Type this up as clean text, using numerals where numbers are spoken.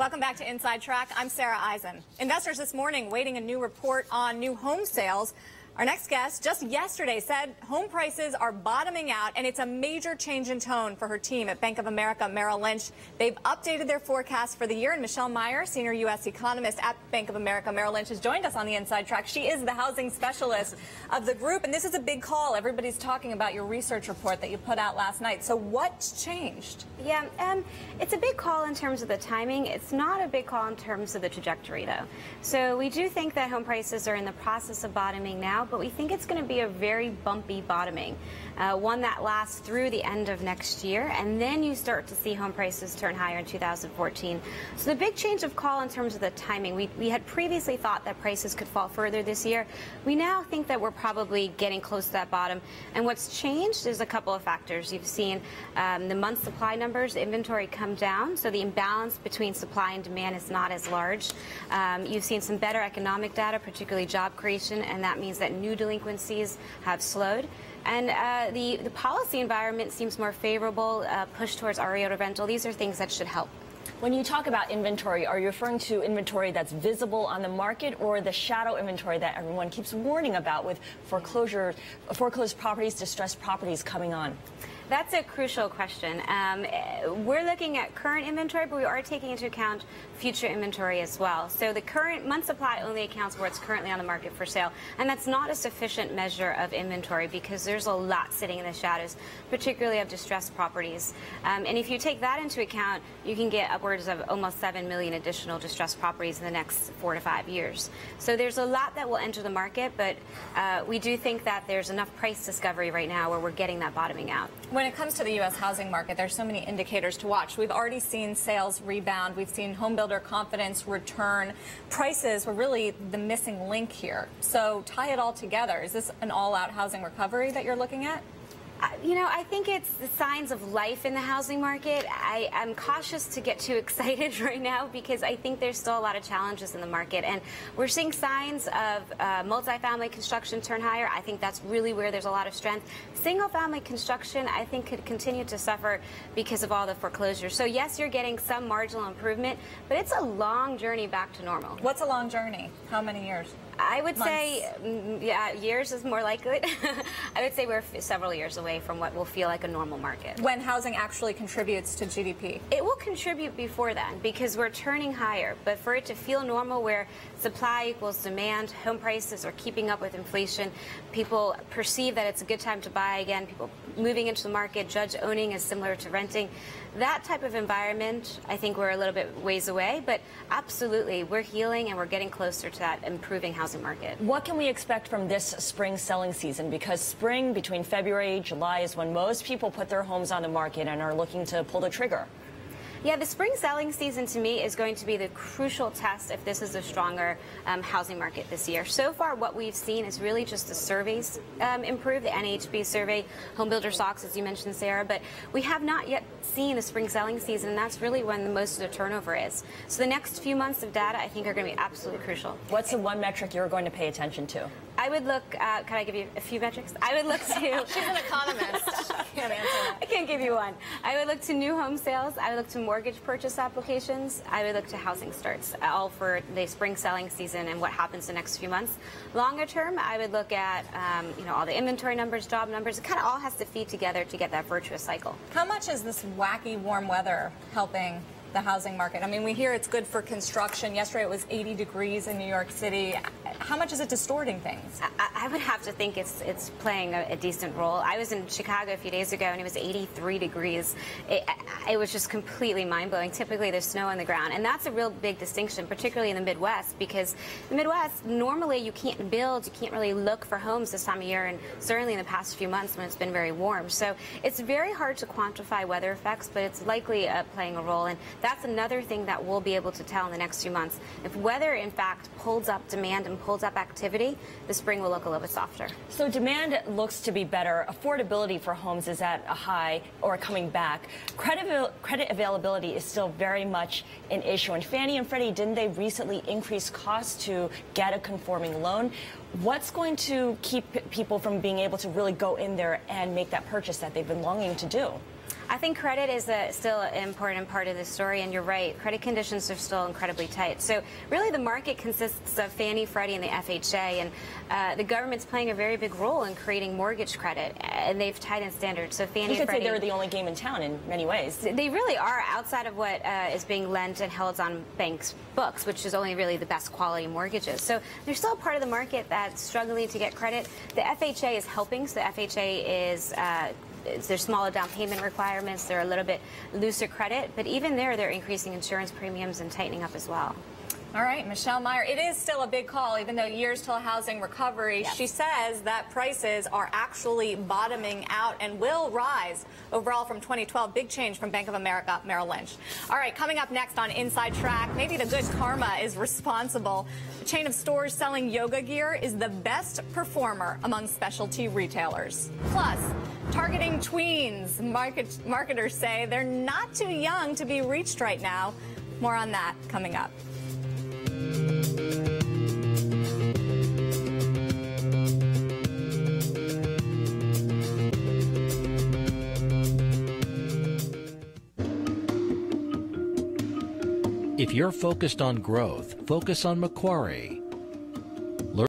Welcome back to Inside Track. I'm Sarah Eisen. Investors this morning waiting a new report on new home sales. Our next guest just yesterday said home prices are bottoming out, and it's a major change in tone for her team at Bank of America Merrill Lynch. They've updated their forecast for the year, and Michelle Meyer, senior U.S. economist at Bank of America Merrill Lynch, has joined us on the Inside Track. She is the housing specialist of the group, and this is a big call. Everybody's talking about your research report that you put out last night. So what's changed? Yeah, it's a big call in terms of the timing. It's not a big call in terms of the trajectory, though. So we do think that home prices are in the process of bottoming now, but we think it's going to be a very bumpy bottoming, one that lasts through the end of next year, and then you start to see home prices turn higher in 2014. So the big change of call in terms of the timing, we had previously thought that prices could fall further this year. We now think that we're probably getting close to that bottom, and what's changed is a couple of factors. You've seen the month supply numbers, inventory come down, so the imbalance between supply and demand is not as large. You've seen some better economic data, particularly job creation, and that means that new delinquencies have slowed. And the policy environment seems more favorable, push towards REO to rental. These are things that should help. When you talk about inventory, are you referring to inventory that's visible on the market, or the shadow inventory that everyone keeps warning about with foreclosed properties, distressed properties coming on? That's a crucial question. We're looking at current inventory, but we are taking into account future inventory as well. So the current month supply only accounts for what's currently on the market for sale, and that's not a sufficient measure of inventory because there's a lot sitting in the shadows, particularly of distressed properties. And if you take that into account, you can get upwards of almost 7 million additional distressed properties in the next 4 to 5 years. So there's a lot that will enter the market, but we do think that there's enough price discovery right now where we're getting that bottoming out. When it comes to the U.S. housing market, there's so many indicators to watch. We've already seen sales rebound. We've seen home builder confidence return. Prices were really the missing link here. So tie it all together. Is this an all-out housing recovery that you're looking at? You know, I think it's the signs of life in the housing market. I'm cautious to get too excited right now because I think there's still a lot of challenges in the market. And we're seeing signs of multifamily construction turn higher. I think that's really where there's a lot of strength. Single-family construction, I think, could continue to suffer because of all the foreclosures. So, yes, you're getting some marginal improvement, but it's a long journey back to normal. What's a long journey? How many years? I would say, yeah, years is more likely. I would say we're several years away from what will feel like a normal market. When housing actually contributes to GDP? It will contribute before then because we're turning higher. But for it to feel normal where supply equals demand, home prices are keeping up with inflation, people perceive that it's a good time to buy again, people moving into the market, judge owning is similar to renting. That type of environment, I think we're a little bit ways away, but absolutely, we're healing and we're getting closer to that improving housing market. What can we expect from this spring selling season? Because spring, between February and July, is when most people put their homes on the market and are looking to pull the trigger. Yeah, the spring selling season to me is going to be the crucial test if this is a stronger housing market this year. So far, what we've seen is really just the surveys improve, the NHB survey, home builder stocks, as you mentioned, Sarah, but we have not yet seen a spring selling season, and that's really when the most of the turnover is. So the next few months of data, I think, are going to be absolutely crucial. What's the one metric you're going to pay attention to? I would look, can I give you a few metrics? I would look to... She's an economist. She can't answer that. I can't give you one. I would look to new home sales. I would look to mortgage purchase applications. I would look to housing starts, all for the spring selling season and what happens the next few months. Longer term, I would look at, all the inventory numbers, job numbers. It kind of all has to feed together to get that virtuous cycle. How much is this wacky warm weather helping the housing market? I mean, we hear it's good for construction. Yesterday it was 80 degrees in New York City. How much is it distorting things? I would have to think it's playing a decent role. I was in Chicago a few days ago and it was 83 degrees. It was just completely mind-blowing. Typically there's snow on the ground, and that's a real big distinction, particularly in the Midwest, because the Midwest, normally you can't build, you can't really look for homes this time of year, and certainly in the past few months when it's been very warm. So it's very hard to quantify weather effects, but it's likely playing a role. And that's another thing that we'll be able to tell in the next few months. If weather, in fact, pulls up demand and pulls up activity, the spring will look a little bit softer. So demand looks to be better. Affordability for homes is at a high or coming back. Credit availability is still very much an issue. And Fannie and Freddie, didn't they recently increase costs to get a conforming loan? What's going to keep people from being able to really go in there and make that purchase that they've been longing to do? I think credit is still an important part of the story, and you're right. Credit conditions are still incredibly tight. So really the market consists of Fannie, Freddie, and the FHA, and the government's playing a very big role in creating mortgage credit, and they've tightened standards. So Fannie, you could Freddie, say they're the only game in town in many ways. They really are, outside of what is being lent and held on banks' books, which is only really the best quality mortgages. So they're still a part of the market that's struggling to get credit. The FHA is helping. So the FHA is there's smaller down payment requirements. They're a little bit looser credit, but even there, they're increasing insurance premiums and tightening up as well. All right, Michelle Meyer, it is still a big call, even though years till housing recovery. Yes. She says that prices are actually bottoming out and will rise overall from 2012. Big change from Bank of America, Merrill Lynch. All right, coming up next on Inside Track, maybe the good karma is responsible. The chain of stores selling yoga gear is the best performer among specialty retailers. Plus, targeting tweens. Marketers say they're not too young to be reached right now. More on that coming up. If you're focused on growth, focus on Macquarie.